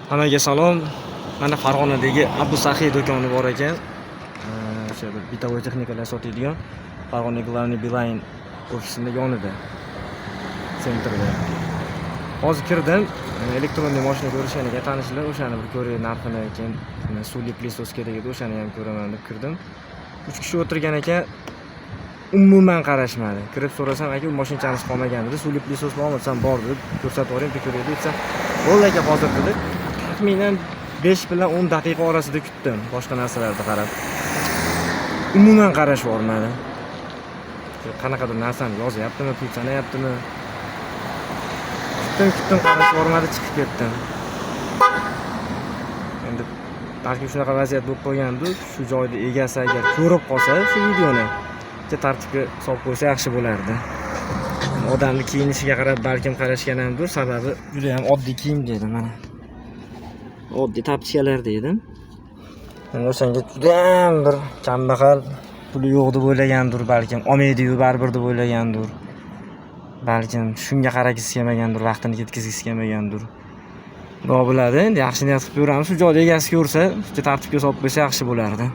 Hammaga salom. Mana Farg'onadagi Abdusaxiy do'koni bor ekan. O'sha bir bitovoy texnikalar sotadigan Farg'ona Glavniy Beeline ofisini yonida. Sentrda. Hozir kirdim. Elektronli mashina ko'rishganiga tanishlar, o'shani bir ko'ray narxini ekan. Suvli plissos kerak edi, o'shani ham ko'raman deb kirdim. 3 kishi o'tirgan ekan. Umuman qarashmadi. Kirib so'rasam, aka, mashinamiz qolmagan dedi. Suvli plissos bormi? Desam, bor deb ko'rsatib yuboring, ko'ray desam, "Bo'ldi aka, hozir" dedi. Taxminan 5 bilan 10 daqiqa orasida kutdim, boshqa narsalarga qarab. Umuman qarash bormadi. Qanaqadir narsani yozyaptimi, pul sanayaptimi? Kutdim, qarash bormadi, chiqib ketdim. Endi balki shunaqa vaziyat bo'lib qolgandir, shu joyda egasi agar ko'rib qolsa shu videoni tartibga solib qo'ysa yaxshi bo'lardi. Odamni kiyinishiga qarab balkim qarashgan hamdir, sababi juda ham oddiy kiyim dedim mana. Oddiy tapchkalar dedim. O'shanga juda ham bir kambag'al, puli yo'q deb o'ylagandir, balkim olmaydi-yu baribir deb o'ylagandir. Balkim shunga qaragisi kelmagandir, vaqtini ketkazgisi kelmagandir. Xudo biladi, endi yaxshi niyat qilib ko'ramiz, shu joyda egasi ko'rsa, tartibga solib qo'ysa yaxshi bo'lardi.